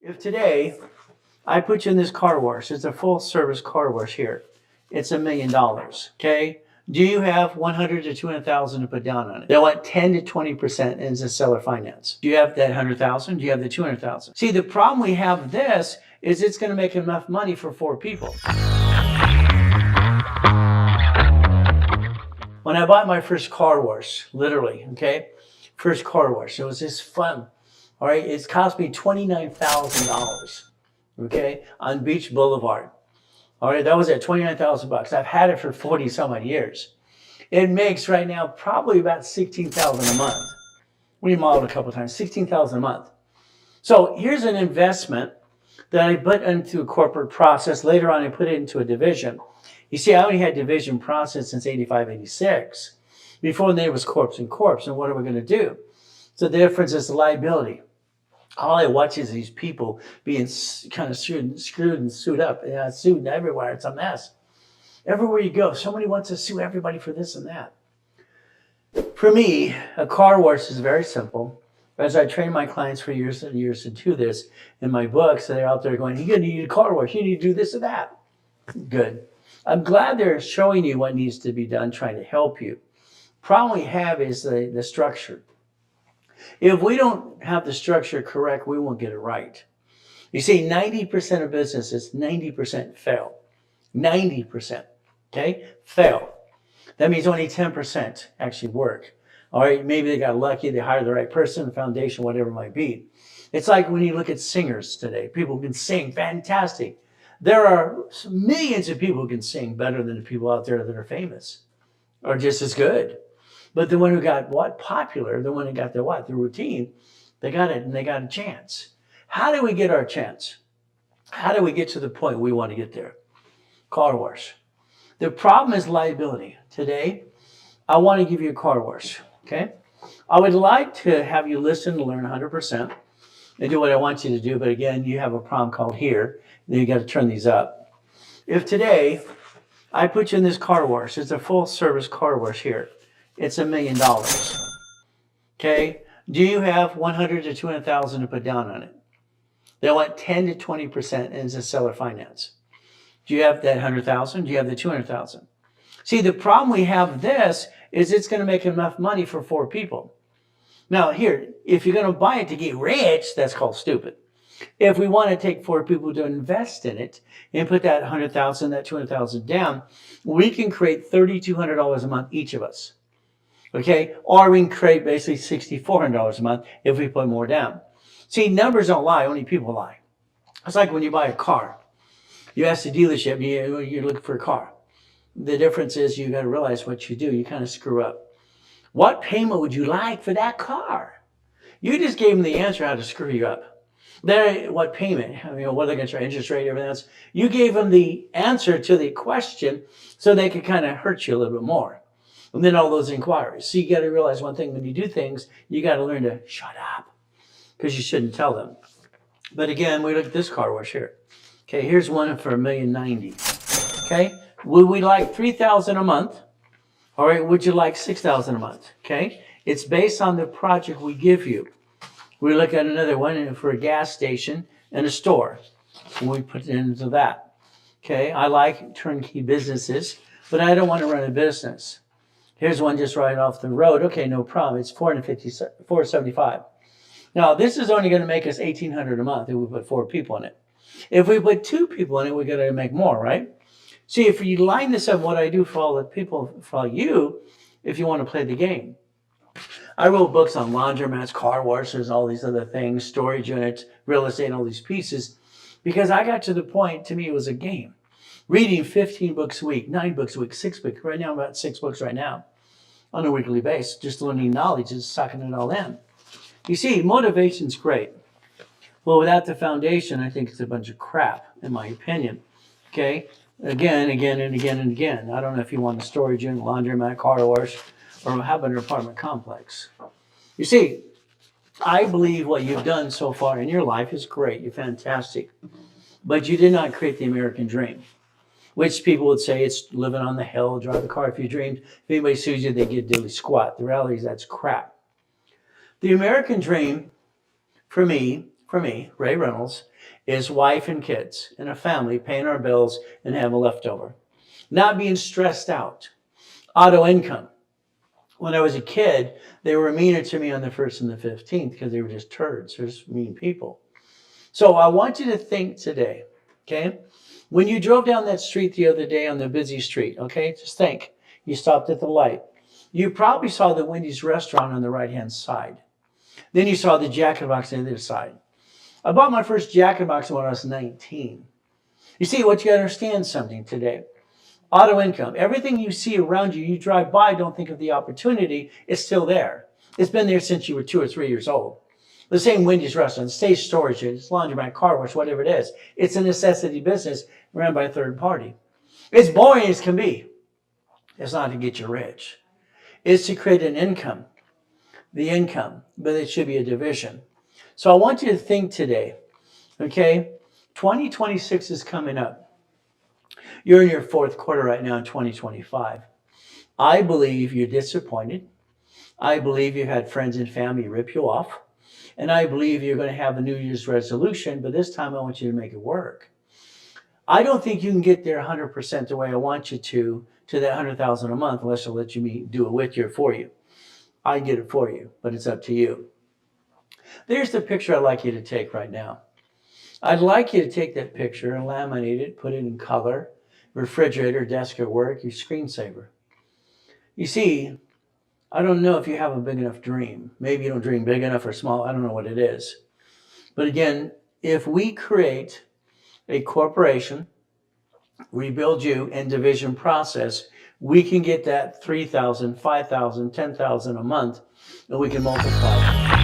If today I put you in this car wash, it's a full service car wash here. It's $1 million. Okay. Do you have 100 to 200,000 to put down on it? They want 10 to 20% as a seller finance. Do you have that 100,000? Do you have the 200,000? See, the problem we have with this is it's going to make enough money for 4 people. When I bought my first car wash, literally, okay, first car wash, it was just fun. All right, it's cost me $29,000, okay, on Beach Boulevard. All right, that was at $29,000. I've had it for 40 some odd years. It makes right now probably about 16,000 a month. Remodeled a couple of times, 16,000 a month. So here's an investment that I put into a corporate process. Later on, I put it into a division. You see, I only had division process since 85, 86. Before there was corpse and corpse. And what are we going to do? So the difference is the liability. All I watch is these people being kind of screwed and sued up. Yeah, sued everywhere. It's a mess. Everywhere you go, somebody wants to sue everybody for this and that. For me, a car wash is very simple. As I train my clients for years and years to do this in my books, they're out there going, you're going to need a car wash. You need to do this or that. Good. I'm glad they're showing you what needs to be done, trying to help you. Problem we have is the structure. If we don't have the structure correct, we won't get it right. You see, 90% of businesses, 90% fail. 90%, okay, fail. That means only 10% actually work. All right, maybe they got lucky, they hired the right person, the foundation, whatever it might be. It's like when you look at singers today. People can sing fantastic. There are millions of people who can sing better than the people out there that are famous or just as good. But the one who got what? Popular, the one who got the what? The routine, they got it and they got a chance. How do we get our chance? How do we get to the point we want to get there? Car wash. The problem is liability. Today, I want to give you a car wash, okay? I would like to have you listen and learn 100% and do what I want you to do. But again, you have a problem called here. Then you got to turn these up. If today I put you in this car wash, it's a full service car wash here. It's $1 million. Okay. Do you have 100 to 200,000 to put down on it? They want 10 to 20% as a seller finance. Do you have that 100,000? Do you have the 200,000? See, the problem we have with this is it's going to make enough money for 4 people. Now, here, if you're going to buy it to get rich, that's called stupid. If we want to take 4 people to invest in it and put that 100,000, that 200,000 down, we can create $3,200 a month, each of us. Okay, or we can create basically $6,400 a month if we put more down. See, numbers don't lie, only people lie. It's like when you buy a car. You ask the dealership, you're looking for a car. The difference is you got to realize what you do. You kind of screw up. What payment would you like for that car? You just gave them the answer how to screw you up. Then what payment? What are they going to try? Interest rate, everything else. You gave them the answer to the question so they could kind of hurt you a little bit more. And then all those inquiries. So you got to realize one thing, when you do things, you got to learn to shut up because you shouldn't tell them. But again, we look at this car wash here. Okay, here's one for $1,090,000. Okay, would we like $3,000 a month? All right, would you like $6,000 a month? Okay, it's based on the project we give you. We look at another one for a gas station and a store. We put it into that. Okay, I like turnkey businesses, but I don't want to run a business. Here's one just right off the road. Okay, no problem. It's $475. Now, this is only going to make us $1,800 a month if we put 4 people in it. If we put 2 people in it, we're going to make more, right? See, if you line this up, what I do for all the people, for all you, if you want to play the game. I wrote books on laundromats, car washes, all these other things, storage units, real estate, all these pieces, because I got to the point, to me, it was a game. Reading 15 books a week, 9 books a week, 6 books. Right now, I'm about 6 books right now on a weekly basis, just learning knowledge, just sucking it all in. You see, motivation's great. Well, without the foundation, I think it's a bunch of crap, in my opinion. Okay? Again, and again. I don't know if you want a storage unit, laundromat, car wash, or how about an apartment complex. You see, I believe what you've done so far in your life is great. You're fantastic. But you did not create the American dream, which people would say it's living on the hill, drive the car if you dreamed. If anybody sues you, they get diddly squat. The reality is that's crap. The American dream, for me, for me, Ray Reynolds, is wife and kids and a family paying our bills and having a leftover. Not being stressed out. Auto income. When I was a kid, they were meaner to me on the 1st and the 15th because they were just turds. They're just mean people. So I want you to think today, okay? When you drove down that street the other day on the busy street, okay, just think. You stopped at the light. You probably saw the Wendy's restaurant on the right-hand side. Then you saw the Jack in the Box on the other side. I bought my first Jack in the Box when I was 19. You see, what you understand something today. Auto income. Everything you see around you, you drive by, don't think of the opportunity. It's still there. It's been there since you were 2 or 3 years old. The same Wendy's restaurant, stage storage, it's laundromat, car wash, whatever it is. It's a necessity business run by a third party. It's boring as can be. It's not to get you rich. It's to create an income. The income, but it should be a division. So I want you to think today, okay? 2026 is coming up. You're in your 4th quarter right now in 2025. I believe you're disappointed. I believe you had friends and family rip you off. And I believe you're going to have a New Year's resolution, but this time I want you to make it work. I don't think you can get there 100% the way I want you to that 100,000 a month, unless I'll let you do it with you or for you. I get it for you, but it's up to you. There's the picture I'd like you to take right now. I'd like you to take that picture and laminate it, put it in color, refrigerator, desk at work, your screensaver. You see, I don't know if you have a big enough dream. Maybe you don't dream big enough or small. I don't know what it is. But again, if we create a corporation, rebuild you, and division process, we can get that 3,000, 5,000, 10,000 a month, and we can multiply it.